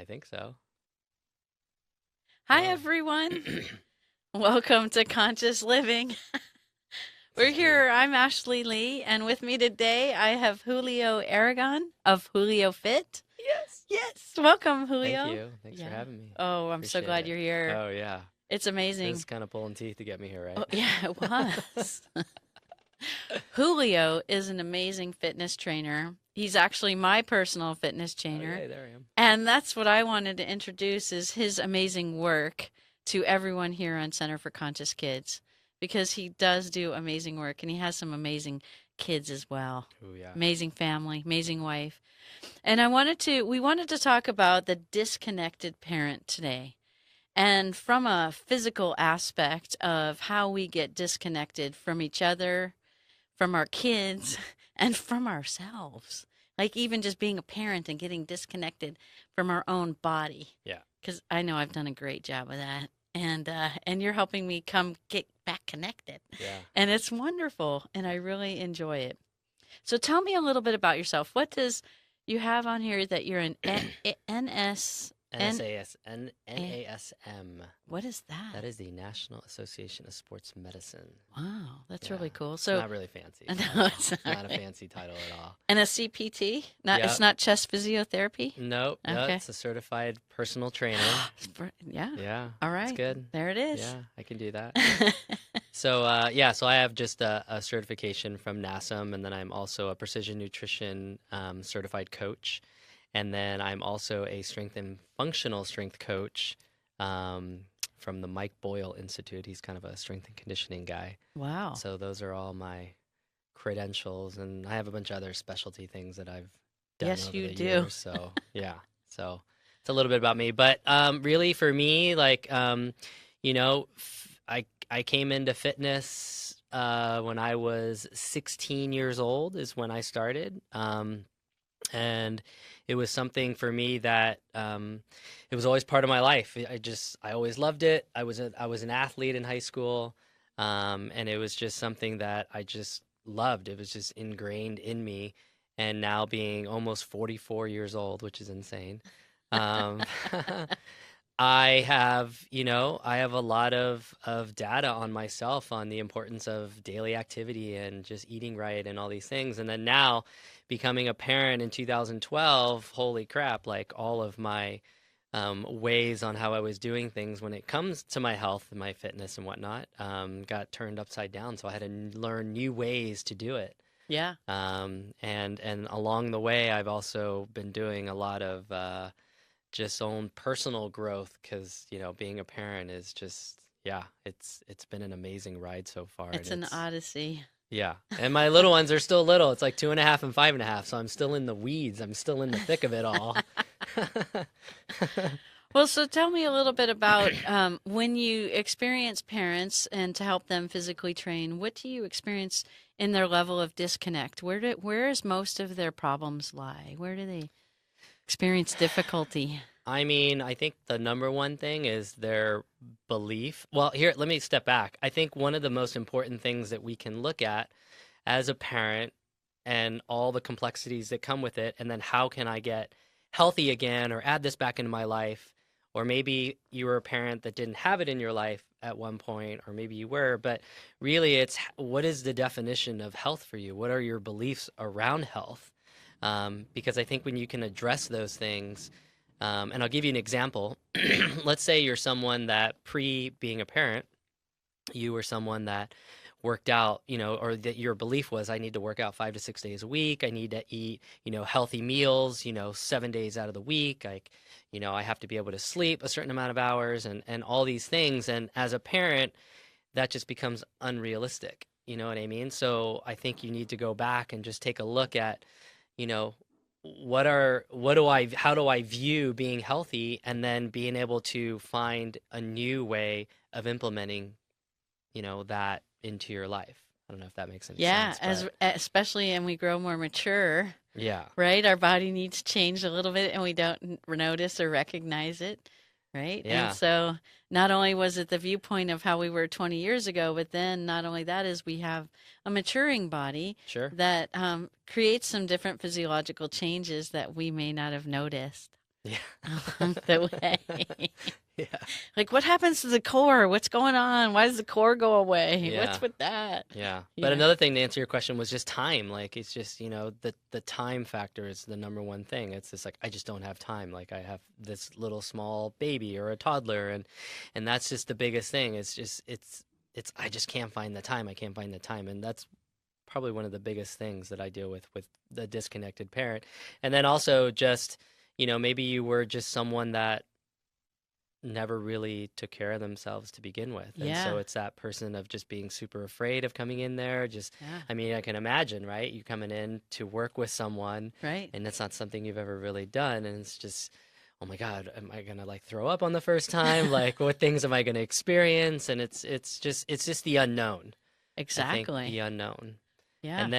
I think so. Hi, Oh. everyone. Welcome to Conscious Living. This We're is weird. here. I'm Ashley Lee, and with me today I have Julio Aragon of Julio Fit. Yes. Yes, welcome, Thank Julio. you. Thanks for Yeah. having me. Oh, I'm so Appreciate glad it. you're here. Oh, yeah. It's It was amazing. kind of pulling teeth to get me here, Oh, right? yeah, it was. Julio is an amazing fitness trainer. He's actually my personal fitness Oh, trainer. yay, there I am. And that's what I wanted to introduce is his amazing work to everyone here on Center for Conscious Kids because he does do amazing work and he has some amazing kids as well. Oh, yeah. Amazing family, amazing wife. And we wanted to talk about the disconnected parent today. And from a physical aspect of how we get disconnected from each other, from our kids, and from ourselves. Like even just being a parent and getting disconnected from our own body. Yeah. Because I know I've done a great job of that. And you're helping me come get back connected. Yeah. And it's wonderful. And I really enjoy it. So tell me a little bit about yourself. What does you have on here that you're an NS, NASM. what is that? That is the National Association of Sports Medicine. Wow, that's Yeah. really cool. It's So, not really fancy at no, all. it's It's not not a right. fancy title at all. And a CPT? Not Yeah. it's not chest physiotherapy? Nope. No, Okay. it's a certified personal trainer. Yeah. Yeah. All It's right. good. There it is. Yeah, I can do that. So so I have just a certification from NASM, and then I'm also a precision nutrition certified coach, and then I'm also a strength and functional strength coach um, from the Mike Boyle Institute. He's kind of a strength and conditioning guy. Wow. So those are all my credentials, and I have a bunch of other specialty things that I've done Yes, over you the do. years. So yeah, so it's a little bit about me, but really for me, like I came into fitness when I was 16 years old is when I started, and it was something for me that it was always part of my life. I always loved it. I was an athlete in high school, and it was just something that I just loved. It was just ingrained in me. And now being almost 44 years old, which is insane, um, I have a lot of data on myself on the importance of daily activity and just eating right and all these things. And then now becoming a parent in 2012, holy crap, like all of my ways on how I was doing things when it comes to my health and my fitness and whatnot got turned upside down. So I had to learn new ways to do it. Yeah. And along the way, I've also been doing a lot of just own personal growth because being a parent is just yeah, it's been an amazing ride so far, and It's an it's odyssey. yeah. And my little ones are still little. It's like 2.5 and 5.5, so I'm still in the weeds. I'm still in the thick of it all. Well, so tell me a little bit about when you experience parents and to help them physically train, what do you experience in their level of disconnect? Where is most of their problems lie? Where do they experience difficulty? I mean, I think the number one thing is their belief. Well, here, let me step back. I think one of the most important things that we can look at as a parent and all the complexities that come with it, and then how can I get healthy again or add this back into my life? Or maybe you were a parent that didn't have it in your life at one point, or maybe you were, but really it's what is the definition of health for you? What are your beliefs around health? Because I think when you can address those things, and I'll give you an example. Let's say you're someone that pre being a parent, you were someone that worked out, or that your belief was, I need to work out 5 to 6 days a week. I need to eat, healthy meals, 7 days out of the week. I have to be able to sleep a certain amount of hours and all these things. And as a parent, that just becomes unrealistic. You know what I mean? So I think you need to go back and just take a look at, you know, how do I view being healthy and then being able to find a new way of implementing, that into your life. I don't know if that makes any Yeah, sense, as but especially and we grow more mature, yeah. right? Our body needs change a little bit and we don't notice or recognize it, right? And Yeah, so not only was it the viewpoint of how we were 20 years ago, but then not only that is we have a maturing body sure. that creates some different physiological changes that we may not have noticed. Yeah. along the way. Yeah. Like, what happens to the core? What's going on? Why does the core go away? Yeah. What's with that? Yeah. But Yeah. another thing to answer your question was just time. Like it's just, the time factor is the number one thing. It's just like I just don't have time. Like I have this little small baby or a toddler, and that's just the biggest thing. It's just it's I just can't find the time. I can't find the time. And that's probably one of the biggest things that I deal with the disconnected parent. And then also just, maybe you were just someone that never really took care of themselves to begin with. And so Yeah. it's that person of just being super afraid of coming in there. Just, Yeah. I mean, I can imagine, right? You coming in to work with someone Right. and that's not something you've ever really done. And it's just, oh my God, am I gonna like throw up on the first time? Like what things am I gonna experience? And it's just the unknown. I think the Exactly. unknown. Yeah. And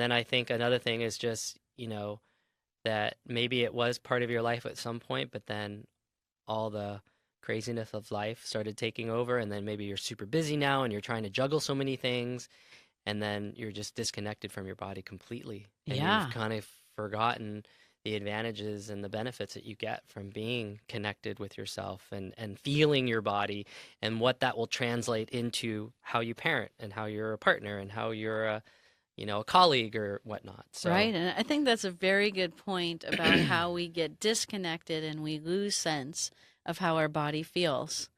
then I think another thing is just, that maybe it was part of your life at some point, but then all the craziness of life started taking over, and then maybe you're super busy now and you're trying to juggle so many things, and then you're just disconnected from your body completely, and you've Yeah. kind of forgotten the advantages and the benefits that you get from being connected with yourself and feeling your body and what that will translate into how you parent and how you're a partner and how you're a colleague or whatnot. So Right. And I think that's a very good point about how we get disconnected and we lose sense of how our body feels.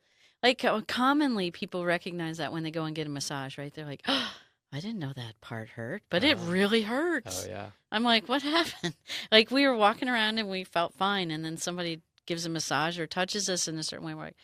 Like commonly people recognize that when they go and get a massage, right? They're like, oh, I didn't know that part hurt, but it uh, really oh hurts. yeah. I'm like, what happened? Like we were walking around and we felt fine. And then somebody gives a massage or touches us in a certain way. We're like,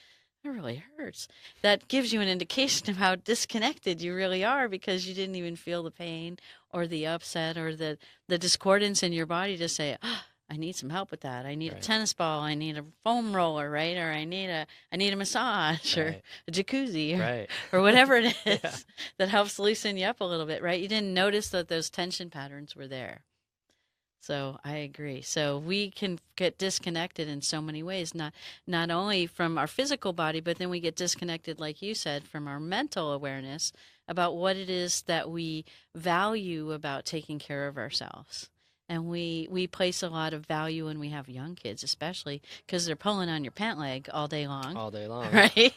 it really hurts. That gives you an indication of how disconnected you really are because you didn't even feel the pain or the upset or the discordance in your body to say, oh, I need some help with that. I need a Right. tennis ball. I need a foam roller, right? Or I need a massage or Right. a jacuzzi Right. or whatever it Yeah. is that helps loosen you up a little bit, right? You didn't notice that those tension patterns were there. So I agree. So we can get disconnected in so many ways, not only from our physical body, but then we get disconnected, like you said, from our mental awareness about what it is that we value about taking care of ourselves. And we place a lot of value when we have young kids, especially because they're pulling on your pant leg all day long, All day long. right?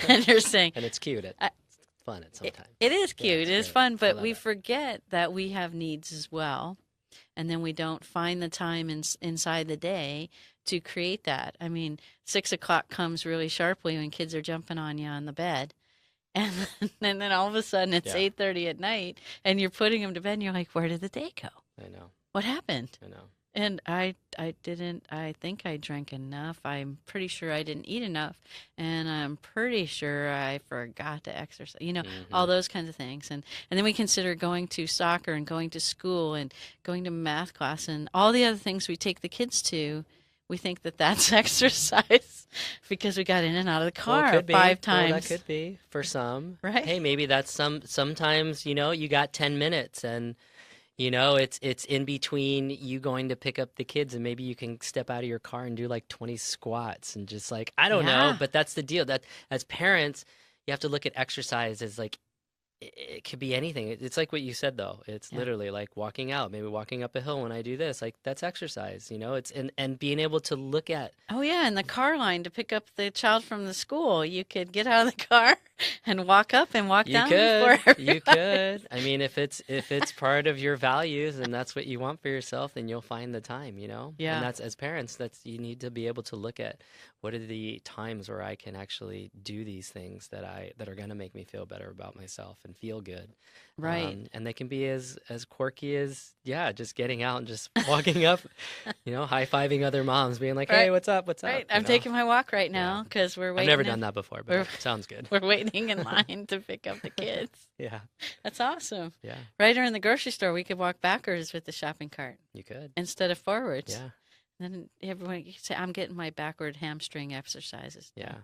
And they're saying, And it's cute. I, It's fun at some it, time. it is Yeah, cute, it's it is great. fun, I but love we it. forget that we have needs as well and then we don't find the time inside the day to create that. I mean, 6 o'clock comes really sharply when kids are jumping on you on the bed, and then all of a sudden it's Yeah, 8:30 at night, and you're putting them to bed, and you're like, "Where did the day go? I know. What happened?" I know. And I didn't. I think I drank enough. I'm pretty sure I didn't eat enough, and I'm pretty sure I forgot to exercise. Hmm. All those kinds of things. And then we consider going to soccer and going to school and going to math class and all the other things we take the kids to. We think that that's exercise because we got in and out of the Well, it car could be. five Well, that times, could be for some. right? Hey, maybe that's sometimes, you got 10 minutes and it's in between you going to pick up the kids and maybe you can step out of your car and do like 20 squats and just like I don't know, Yeah. but that's the deal. That as parents, you have to look at exercise as like it could be anything. It's like what you said though. It's Yeah. literally like walking out, maybe walking up a hill when I do this. Like that's exercise, It's and being able to look at Oh yeah, in the car line to pick up the child from the school, you could get out of the car and walk up and walk you down before could, you everybody. could. I mean, if it's part of your values and that's what you want for yourself, then you'll find the time. And Yeah. that's as parents, that's you need to be able to look at what are the times where I can actually do these things that are going to make me feel better about myself and feel good. Right. And they can be as quirky as yeah, just getting out and just walking up, high-fiving other moms, being like, Right. "Hey, what's up? What's up?" Right. I'm taking my walk right Yeah. now because we're I've never waiting done that before, but we're it sounds good. we're waiting in line to pick up the kids. Yeah. That's awesome. Yeah. Right, or in the grocery store, we could walk backwards with the shopping cart You could. instead of forwards. Yeah. Then everyone you could say, "I'm getting my backward hamstring exercises Yeah. done."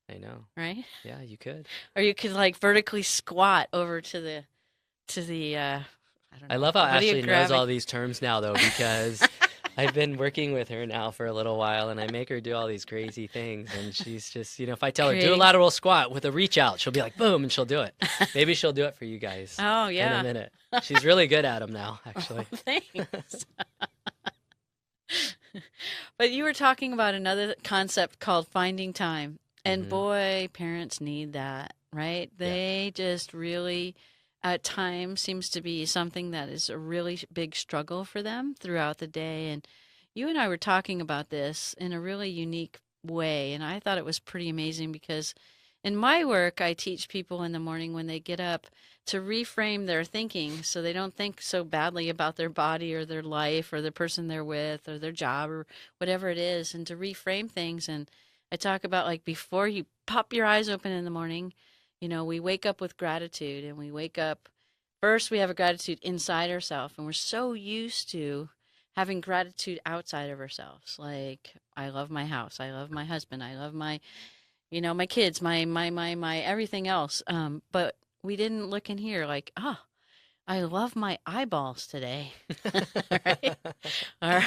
I know. Right? Yeah, you could. Or you could like vertically squat over to the I don't I know. love how What do you Ashley knows grab? all these terms now, though, because I've been working with her now for a little while, and I make her do all these crazy things, and she's just, if I tell her do a Creating. lateral squat with a reach out, she'll be like, boom, and she'll do it. Maybe she'll do it for you guys Oh in a yeah. minute. She's really good at them now, actually. Thanks. But you were talking about another concept called finding time. And Hmm. boy, parents need that, right? Yeah. They just really, at times, seems to be something that is a really big struggle for them throughout the day. And you and I were talking about this in a really unique way. And I thought it was pretty amazing because in my work, I teach people in the morning when they get up to reframe their thinking so they don't think so badly about their body or their life or the person they're with or their job or whatever it is, and to reframe things. And I talk about like before you pop your eyes open in the morning, we wake up with gratitude, and we wake up first, we have a gratitude inside ourselves, and we're so used to having gratitude outside of ourselves. Like, I love my house, I love my husband, I love my kids, my everything else. But we didn't look in here like, oh, I love my eyeballs today, right? Or,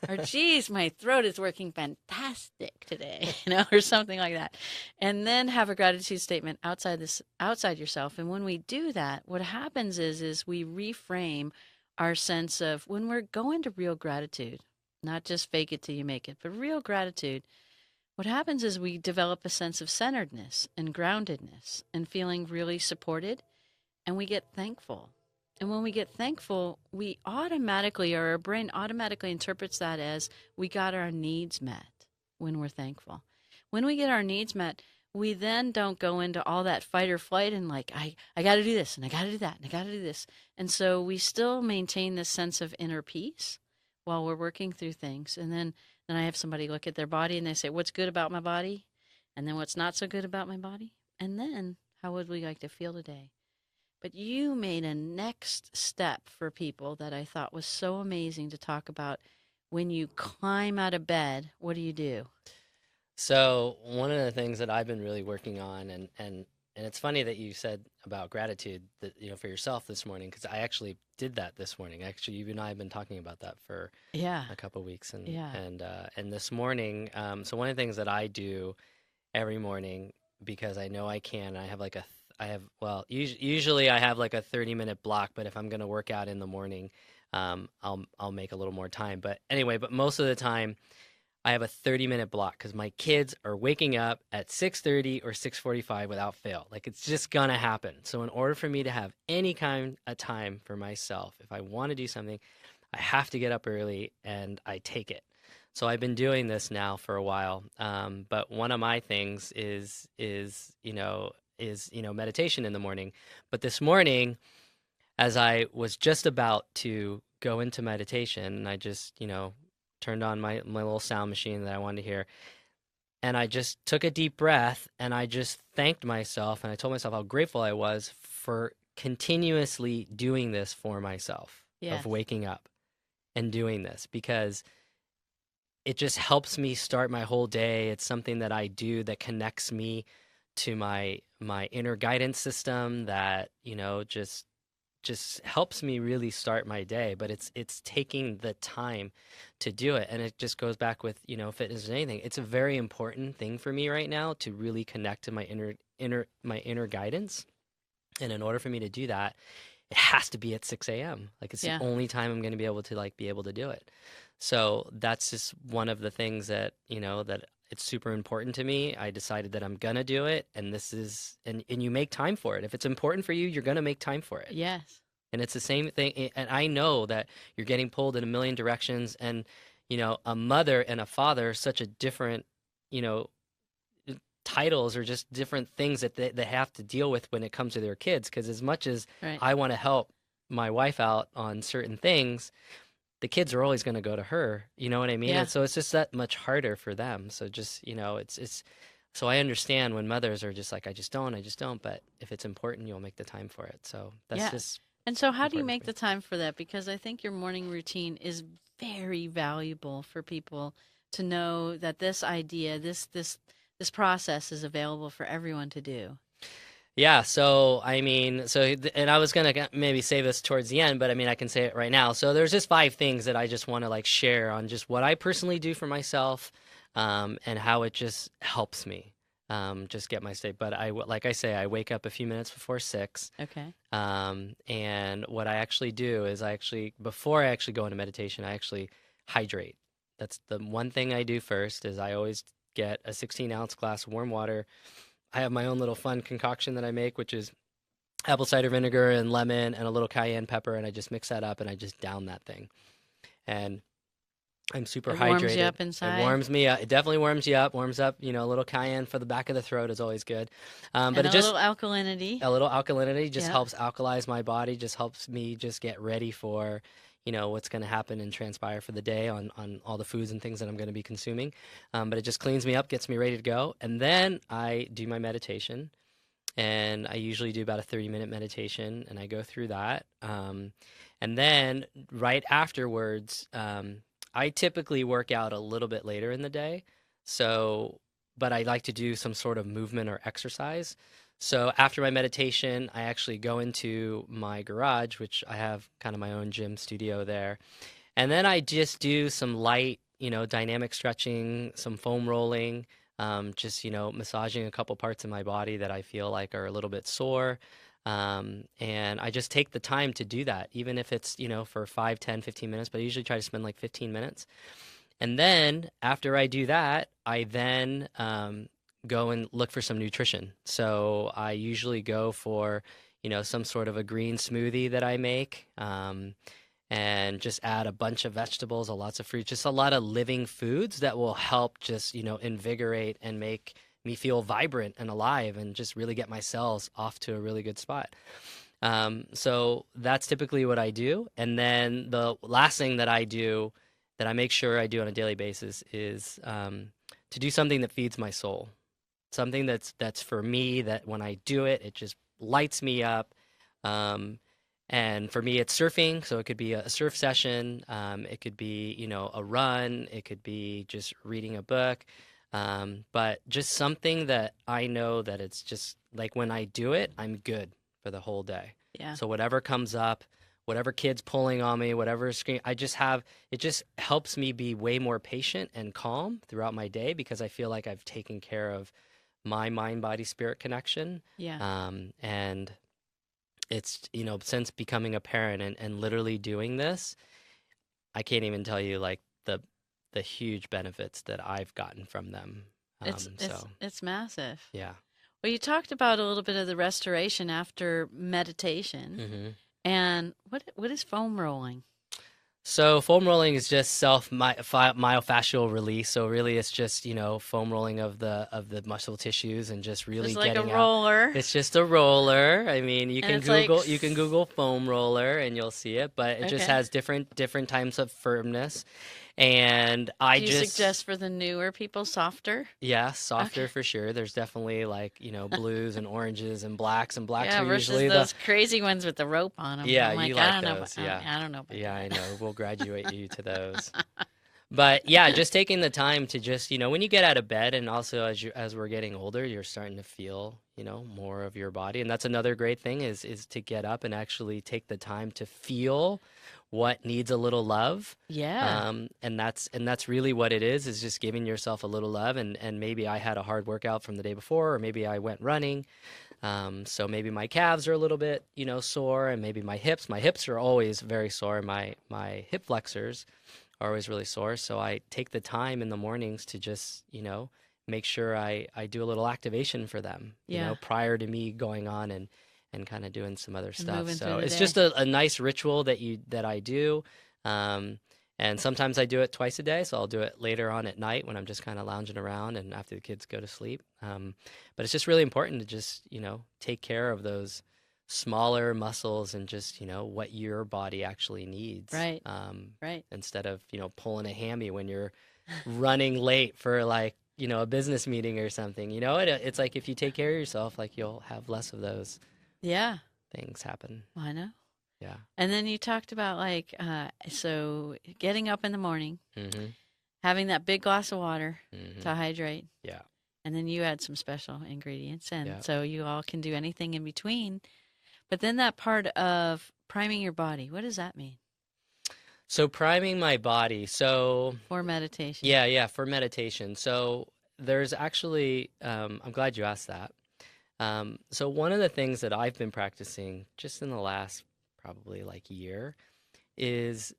or geez, my throat is working fantastic today, or something like that. And then have a gratitude statement outside yourself. And when we do that, what happens is we reframe our sense of when we're going to real gratitude, not just fake it till you make it, but real gratitude. What happens is we develop a sense of centeredness and groundedness and feeling really supported, and we get thankful. And when we get thankful, our brain automatically interprets that as we got our needs met when we're thankful. When we get our needs met, we then don't go into all that fight or flight and like, I got to do this and I got to do that and I got to do this. And so we still maintain this sense of inner peace while we're working through things. And then I have somebody look at their body and they say, what's good about my body? And then what's not so good about my body? And then how would we like to feel today? But you made a next step for people that I thought was so amazing to talk about. When you climb out of bed, what do you do? So one of the things that I've been really working on, and it's funny that you said about gratitude that for yourself this morning, because I actually did that this morning. Actually, you and I have been talking about that for Yeah, a couple of weeks, and yeah. this morning, so one of the things that I do every morning, because I know I can, I have like I have, well, usually I have like a 30-minute block, but if I'm gonna work out in the morning, I'll make a little more time. But anyway, but most of the time I have a 30-minute block because my kids are waking up at 6:30 or 6:45 without fail. Like it's just gonna happen. So in order for me to have any kind of time for myself, if I want to do something, I have to get up early and I take it. So I've been doing this now for a while. But one of my things is meditation in the morning. But this morning, as I was just about to go into meditation, and I just turned on my little sound machine that I wanted to hear, and I just took a deep breath and I just thanked myself and I told myself how grateful I was for continuously doing this for myself, of Yes. waking up and doing this, because it just helps me start my whole day. It's something that I do that connects me to my inner guidance system that, just helps me really start my day. But it's taking the time to do it. And it just goes back with, fitness and anything. It's a very important thing for me right now to really connect to my inner guidance. And in order for me to do that, it has to be at 6 a.m. Like it's the Yeah. only time I'm going to be able to do it. So that's just one of the things that, that it's super important to me. I decided that I'm going to do it. And and you make time for it. If it's important for you, you're going to make time for it. Yes. And it's the same thing. And I know that you're getting pulled in a million directions. And, a mother and a father are such a different, you know, titles or just different things that they have to deal with when it comes to their kids. Because as much as Right. I want to help my wife out on certain things, the kids are always going to go to her. You know what I mean? Yeah. And so it's just that much harder for them. So just, it's so I understand when mothers are just like, I just don't. But if it's important, you'll make the time for it. So that's Yeah. just And so, how do you important make for me. the time for that? Because I think your morning routine is very valuable for people to know that this idea, this process is available for everyone to do. Yeah, so I mean, and I was gonna maybe say this towards the end, but I mean, I can say it right now. So there's just five things that I just want to like share on just what I personally do for myself, and how it just helps me, just get my state. But like I say, I wake up a few minutes before 6, Okay. and what I actually do is before I actually go into meditation, I actually hydrate. That's the one thing I do first is I always get a 16-ounce glass of warm water. I have my own little fun concoction that I make, which is apple cider vinegar and lemon and a little cayenne pepper, and I just mix that up and I just down that thing. And I'm super It warms you hydrated. up It inside. warms me up. It definitely warms you up. Warms up. A little cayenne for the back of the throat is always good. But And it a little just alkalinity. a little alkalinity just Yeah. helps alkalize my body. Just helps me just get ready for what's going to happen and transpire for the day on all the foods and things that I'm going to be consuming. But it just cleans me up, gets me ready to go, and then I do my meditation. And I usually do about a 30-minute meditation, and I go through that. And then right afterwards, I typically work out a little bit later in the day. So, but I like to do some sort of movement or exercise. So after my meditation, I actually go into my garage, which I have kind of my own gym studio there. And then I just do some light, dynamic stretching, some foam rolling, just, massaging a couple parts of my body that I feel like are a little bit sore. And I just take the time to do that, even if it's, for 5, 10, 15 minutes, but I usually try to spend like 15 minutes. And then after I do that, I then go and look for some nutrition. So I usually go for, some sort of a green smoothie that I make. And just add a bunch of vegetables, a lots of fruit, just a lot of living foods that will help just, invigorate and make me feel vibrant and alive and just really get my cells off to a really good spot. So that's typically what I do. And then the last thing that I do that I make sure I do on a daily basis is to do something that feeds my soul. Something that's for me that when I do it, it just lights me up. Um, and for me, it's surfing, so it could be a surf session. It could be, a run. It could be just reading a book. But just something that I know that it's just like when I do it, I'm good for the whole day. Yeah. So whatever comes up, whatever kid's pulling on me, whatever screen, it just helps me be way more patient and calm throughout my day because I feel like I've taken care of my mind, body, spirit connection. Yeah. And it's, since becoming a parent and literally doing this, I can't even tell you like the huge benefits that I've gotten from them. It's it's So it's massive. yeah. Well, you talked about a little bit of the restoration after meditation. hmm And what is foam rolling? So foam rolling is just myofascial release. So really, it's just foam rolling of the muscle tissues and just really Just like a getting out. roller. It's just a roller. I mean, you And can it's like, Google foam roller and you'll see it, but it just okay. has different types of firmness. And I Do you just suggest for the newer people softer? yeah, Okay. softer for sure. There's definitely like, blues and oranges and blacks Yeah, are versus usually the those crazy ones with the rope on them. yeah, I'm you like, I like don't know. those. Yeah. I don't know about Yeah, I that. know. We'll graduate you to those. But yeah, just taking the time to just, when you get out of bed and also as we're getting older, you're starting to feel, more of your body. And that's another great thing is to get up and actually take the time to feel what needs a little love. Yeah. And that's really what it is just giving yourself a little love and maybe I had a hard workout from the day before or maybe I went running. So maybe my calves are a little bit, sore and maybe my hips are always very sore. My hip flexors are always really sore. So I take the time in the mornings to just, make sure I do a little activation for them, Yeah. prior to me going on and kind of doing some other And stuff. moving through So the it's day. just a nice ritual that I do. Um, and sometimes I do it twice a day. So I'll do it later on at night when I'm just kind of lounging around and after the kids go to sleep. But it's just really important to just, take care of those smaller muscles and just, what your body actually needs. Right. Right. Instead of, pulling a hammy when you're running late for like, a business meeting or something. It's like if you take care of yourself, like you'll have less of those Yeah. things happen. I know. Yeah. And then you talked about like, so getting up in the morning, hmm having that big glass of water hmm to hydrate, Yeah. and then you add some special ingredients, and Yeah. so you all can do anything in between. But then that part of priming your body, what does that mean So priming my body. So for meditation? yeah, for meditation. So there's actually, I'm glad you asked that. So one of the things that I've been practicing just in the last probably like year is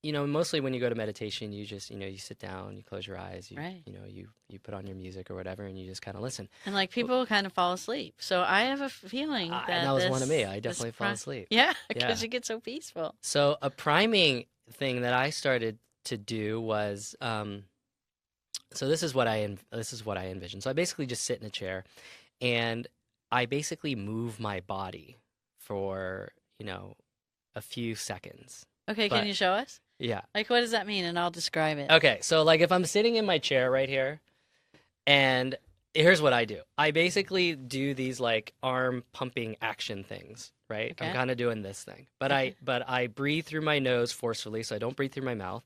mostly when you go to meditation, you just, you sit down, you close your eyes, Right. you put on your music or whatever, and you just kind of listen. And like people kind of fall asleep. So I have a feeling And that that was one of me. I this definitely fall asleep. yeah, Yeah. because you get so peaceful. So a priming thing that I started to do was, so this is what I envision. So I basically just sit in a chair, and I basically move my body for, a few seconds. Okay, can But you show us? yeah. Like, what does that mean? And I'll describe it. Okay, so like if I'm sitting in my chair right here, and here's what I do. I basically do these like arm pumping action things, right? I'm Okay. kind of doing this thing. But Okay. I breathe through my nose forcefully, so I don't breathe through my mouth.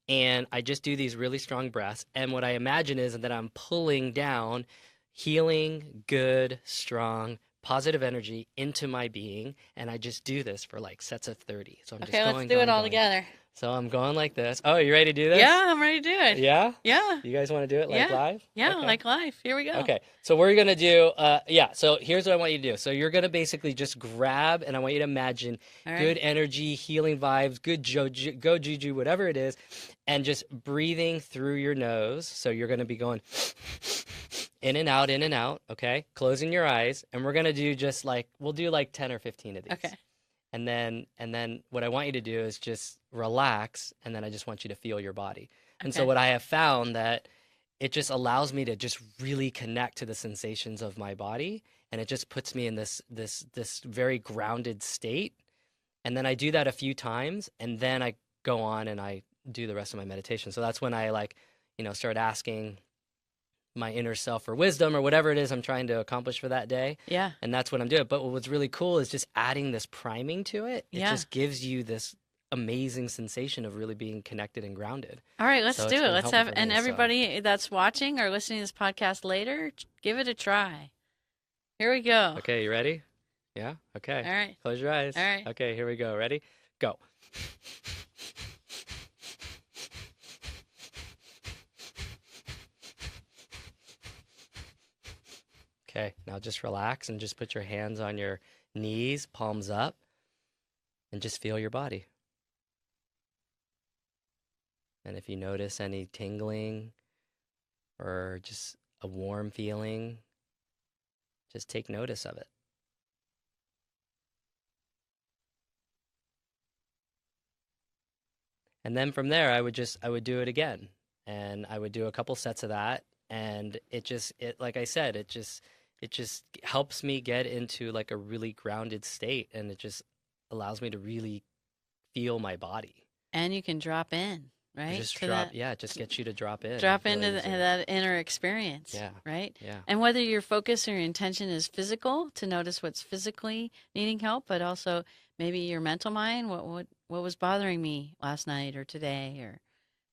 And I just do these really strong breaths. And what I imagine is that I'm pulling down healing, good, strong, positive energy into my being. And I just do this for like sets of 30. So I'm just Okay, let's going, do it going, all going. together. So I'm going like this. Oh, you ready to do this? Yeah, I'm ready to do it. Yeah? Yeah. You guys want to do it like Yeah. live? Yeah, Okay. like life. Here we go. Okay, so we're gonna do, yeah, so here's what I want you to do. So you're gonna basically just grab, and I want you to imagine All right. good energy, healing vibes, good go juju, whatever it is, and just breathing through your nose. So you're gonna be going in and out, okay? Closing your eyes, and we're gonna do just like, we'll do like 10 or 15 of these. Okay. And then what I want you to do is just relax, and then I just want you to feel your body. And so Okay. what I have found that it just allows me to just really connect to the sensations of my body, and it just puts me in this very grounded state. And then I do that a few times, and then I go on and I do the rest of my meditation. So that's when I like, start asking my inner self for wisdom or whatever it is I'm trying to accomplish for that day. Yeah. And that's what I'm doing. But what's really cool is just adding this priming to it. It Yeah. just gives you this amazing sensation of really being connected and grounded. All right, let's So do it's it. been Let's helpful have, for and me. So everybody that's watching or listening to this podcast later, give it a try. Here we go. okay, you ready? Yeah? Okay. All right. Close your eyes. All right. Okay, here we go. Ready? Go. Okay, now just relax and just put your hands on your knees, palms up, and just feel your body. And if you notice any tingling or just a warm feeling, just take notice of it. And then from there, I would do it again, and I would do a couple sets of that, and like I said, it just helps me get into like a really grounded state, and it just allows me to really feel my body. And you can drop in, right? Just To drop, that, yeah, it just gets you to drop in drop really into easy. that inner experience, Yeah, right? yeah, And whether your focus or your intention is physical, to notice what's physically needing help, but also maybe your mental mind, what was bothering me last night or today, or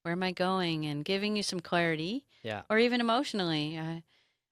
where am I going, and giving you some clarity, yeah, or even emotionally.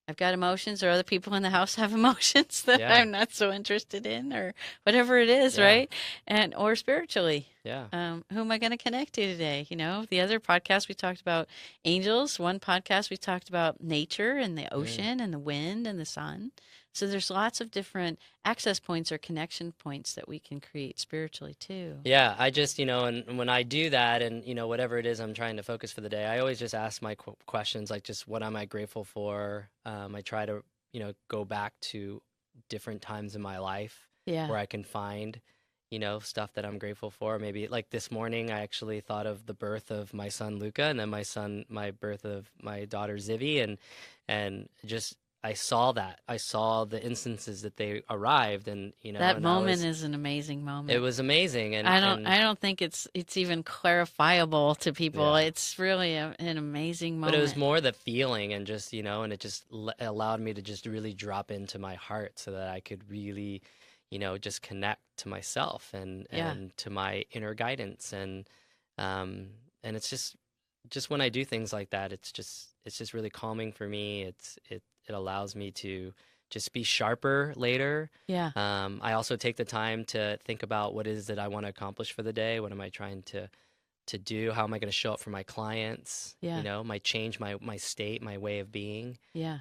I've got emotions, or other people in the house have emotions that yeah, I'm not so interested in, or whatever it is, yeah, right? And or spiritually, yeah, who am I going to connect to today? The other podcast we talked about angels. One podcast we talked about nature and the mm, ocean and the wind and the sun. So there's lots of different access points or connection points that we can create spiritually too. yeah. I just, and when I do that, and whatever it is I'm trying to focus for the day, I always just ask my questions, like just what am I grateful for. I try to, go back to different times in my life Yeah. where I can find, stuff that I'm grateful for. Maybe like this morning, I actually thought of the birth of my son Luca, and then my birth of my daughter Zivi, and just I saw that. I saw the instances that they arrived, and That and I moment was is an amazing it moment. was amazing, I don't think it's even clarifiable to people. yeah. It's really an amazing But it was moment. more the feeling, and just and it just allowed me to just really drop into my heart, so that I could really, just connect to myself and Yeah. to my inner guidance, um and it's just when I do things like that, it's just really calming for me. It allows me to just be sharper later. Yeah. I also take the time to think about what is that I want to accomplish for the day. What am I trying to do? How am I going to show up for my clients? Yeah. My change, my state, my way of being. Yeah.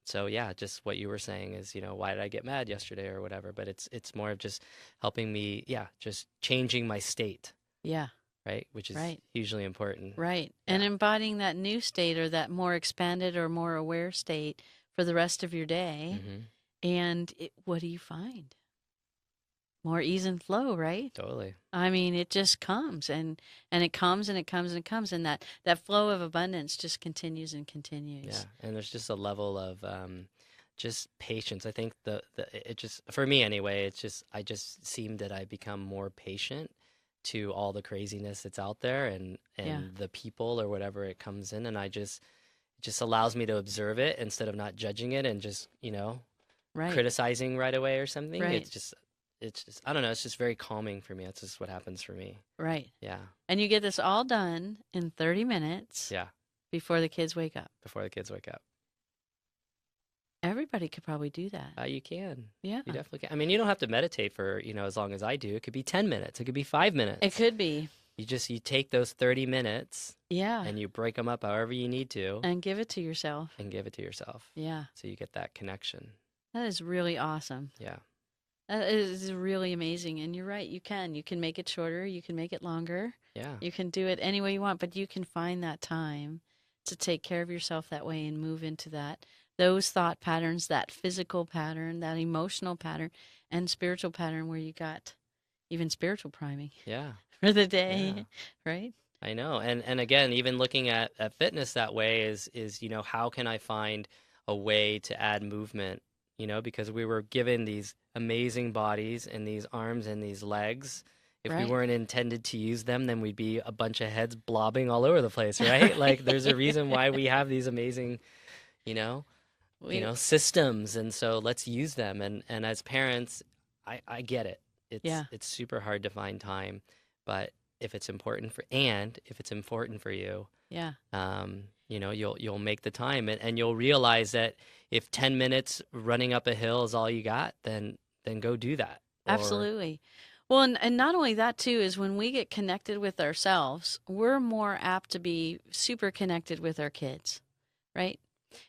So yeah, just what you were saying is, why did I get mad yesterday or whatever? But it's more of just helping me, yeah, just changing my state. Yeah. right? Which is Right. hugely important. Right. And Yeah. embodying that new state or that more expanded or more aware state for the rest of your day. Hmm. And what do you find? More ease and flow, right? Totally. I mean, it just comes and it comes and it comes and it comes and that flow of abundance just continues and Yeah. continues. And there's just a level of just patience. I think it just for me anyway, it's just I just seem that I become more patient to all the craziness that's out there Yeah. and the people or whatever it comes in, and I just it just allows me to observe it instead of not judging it and just, Right. criticizing right away or something. Right. It's just I don't know, it's just very calming for me. That's just what happens for me. Right. Yeah. And you get this all done in 30 minutes Yeah. before the kids wake up. Before the kids wake up. Everybody could probably do that. You can. Yeah. You definitely can. I mean, you don't have to meditate for, as long as I do. It could be 10 minutes. It could be 5 It minutes. could be. You take those 30 minutes Yeah. and you break them up however you need to And give it to yourself. and give it to yourself. Yeah. So you get that connection. That is really awesome. Yeah. That is really amazing. And you're right. You can. You can make it shorter. You can make it longer. Yeah. You can do it any way you want, but you can find that time to take care of yourself that way and move into those thought patterns, that physical pattern, that emotional pattern, and spiritual pattern where you got even spiritual priming Yeah. for the Yeah. day, right? I know. And again, even looking at fitness that way is, how can I find a way to add movement, because we were given these amazing bodies and these arms and these legs. If we Right. weren't intended to use them, then we'd be a bunch of heads blobbing all over the place, right? Like there's a reason why we have these amazing, you know, We, systems, and so let's use them. And as parents, I get it. yeah, It's super hard to find time, but if it's important for you, yeah, you'll make the time, and you'll realize that if 10 minutes running up a hill is all you got, then go do that. Or absolutely. Well, and not only that too is when we get connected with ourselves, we're more apt to be super connected with our kids, right?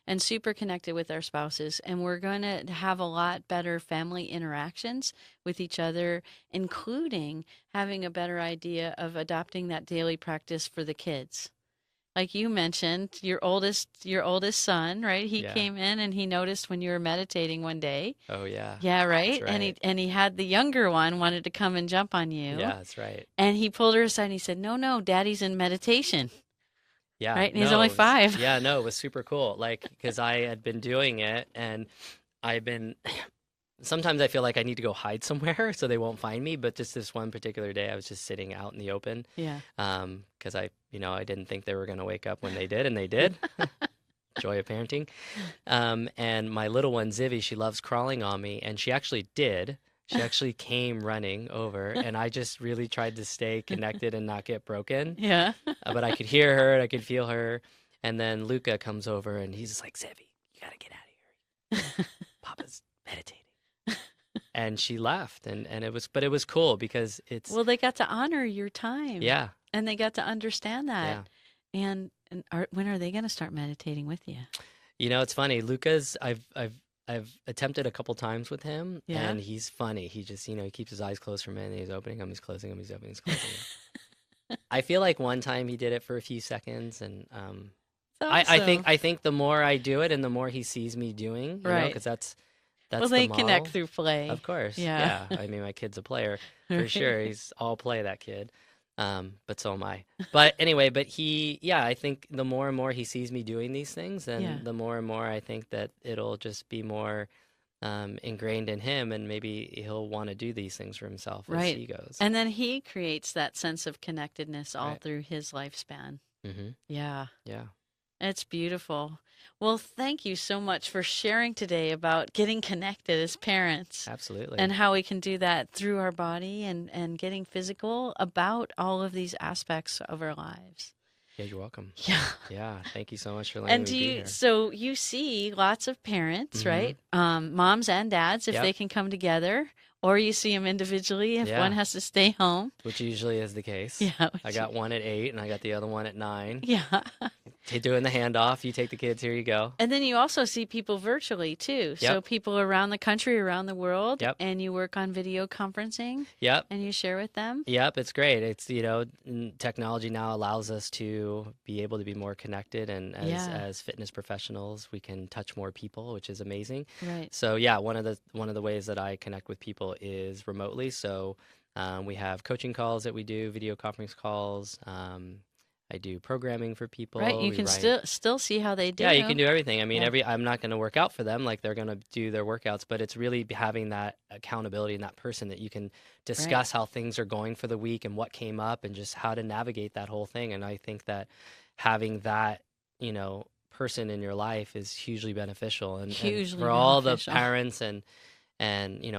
And super connected with our spouses. And we're going to have a lot better family interactions with each other, including having a better idea of adopting that daily practice for the kids. Like you mentioned, your oldest son, right? He yeah. came in and he noticed when you were meditating one day. Oh yeah. Yeah, right. That's And right. he had the younger one wanted to come and jump on you. Yeah, that's right. And he pulled her aside and he said, "No, no, Daddy's in meditation." Yeah, Right? And he's no, only 5. yeah, no, it was super cool. Like, because I had been doing it, and I've been. Sometimes I feel like I need to go hide somewhere so they won't find me. But just this one particular day, I was just sitting out in the open, Yeah. because I didn't think they were gonna wake up when they did, and they did. Joy of parenting. And my little one, Zivy, she loves crawling on me, and she actually did. She actually came running over, and I just really tried to stay connected and not get broken. Yeah. But I could hear her, and I could feel her. And then Luca comes over, and he's just like, Zivy, you gotta get out of here. Papa's meditating. And she left, and but it was cool because it's, Well, they got to honor your time yeah, and they got to understand yeah. that. And when are they going to start meditating with you? It's funny. Luca's, I've attempted a couple times with him, Yeah. and he's funny. He just, he keeps his eyes closed for a minute, and he's opening them, he's closing them, he's opening, he's closing them. I feel like one time he did it for a few seconds, and I think the more I do it, and the more he sees me doing, Right. because that's Well, the they model. connect through play. Of course, Yeah. yeah. I mean, my kid's a player for Right. sure. He's all play, that kid. But so am I. But anyway, I think the more and more he sees me doing these things, then Yeah. the more and more I think that it'll just be more ingrained in him, and maybe he'll want to do these things for himself as Right. he goes. And then he creates that sense of connectedness all Right. through his lifespan. Mm-hmm. Yeah. Yeah, It's beautiful. Well, thank you so much for sharing today about getting connected as parents absolutely. and how we can do that through our body and getting physical about all of these aspects of our lives. Yeah, you're welcome. Yeah. Yeah, thank you so much for letting And me be here. so you see lots of parents, Mhm. right? Moms and dads, if Yep. they can come together, or you see them individually if Yeah. one has to stay home. Which usually is the case. Yeah. I got one at 8, and I got the other one at 9. Yeah. Doing the handoff. You take the kids, here you go. And then you also see people virtually too. So Yep. people around the country, around the world, Yep. and you work on video conferencing Yep. and you share with them. Yep, it's great. It's, technology now allows us to be able to be more connected, and Yeah, as fitness professionals, we can touch more people, which is amazing. right. So yeah, one of the ways that I connect with people is remotely. So we have coaching calls that we do, video conference calls. I do programming for Right. people. You We can write. still see how they Yeah, you can do. do everything. I mean, Yeah, I'm not going to work out for them like they're going to do their workouts, but it's really having that accountability and that person that you can right. discuss how things are going for the week and what came up and just how to navigate that whole thing. And I think that having that, person in your life is hugely beneficial. And Hugely for all the beneficial. parents and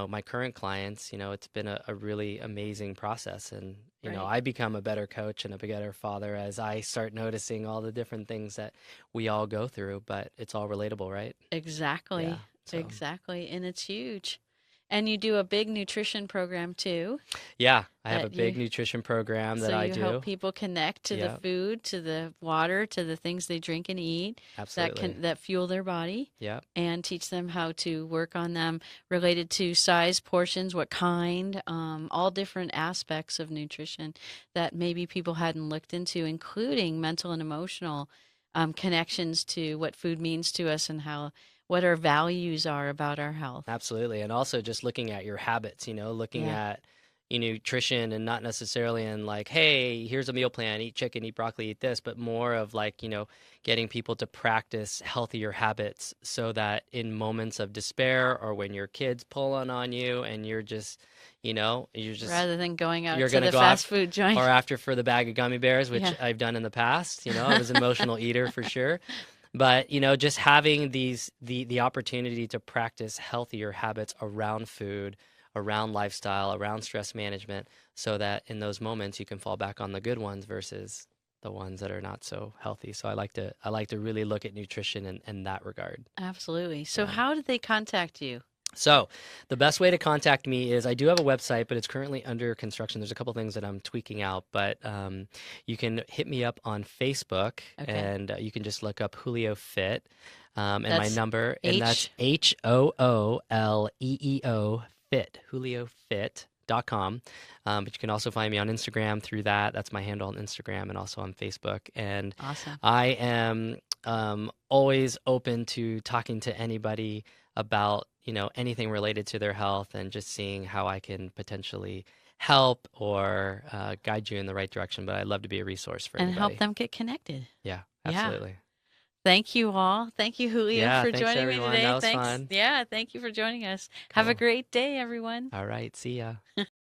my current clients, it's been a really amazing process. And Right. I become a better coach and a better father as I start noticing all the different things that we all go through, but it's all relatable, right? Yeah. Exactly. So Exactly. And it's huge. And you do a big nutrition program too yeah, I have a that big nutrition program so that I you help do. people connect to the Yeah, food, to the water, to the things they drink and eat absolutely. that fuel their body Yeah, and teach them how to work on them related to size, portions, what kind, all different aspects of nutrition that maybe people hadn't looked into, including mental and emotional connections to what food means to us and how what our values are about our health. absolutely. And also just looking at your habits, looking Yeah. at nutrition and not necessarily in like, hey, here's a meal plan, eat chicken, eat broccoli, eat this, but more of like, getting people to practice healthier habits so that in moments of despair or when your kids pulling on you and you're just Rather than going out you're to gonna the go out fast food joint. or after for the bag of gummy bears, which Yeah. I've done in the past. I was an emotional eater for sure. But just having the opportunity to practice healthier habits around food, around lifestyle, around stress management, so that in those moments you can fall back on the good ones versus the ones that are not so healthy. So I like to really look at nutrition in that regard. Absolutely. So, Yeah. how did they contact you? So, the best way to contact me is I do have a website, but it's currently under construction. There's a couple things that I'm tweaking out, but you can hit me up on Facebook, Okay. and you can just look up Julio Fit, and my That's number, and that's H. HOOLEEO Fit, JulioFit.com. But you can also find me on Instagram through that. That's my handle on Instagram and also on Facebook. And Awesome. I am always open to talking to anybody about anything related to their health and just seeing how I can potentially help or guide you in the right direction. But I'd love to be a resource for And help anybody. them get connected. Yeah, Yeah. absolutely. Thank you all. Thank you, Julio, Yeah, for thanks joining me everyone. today. That was Thanks. fun. Yeah. Thank you for joining us. Have a Cool. great day, everyone. All right, see ya.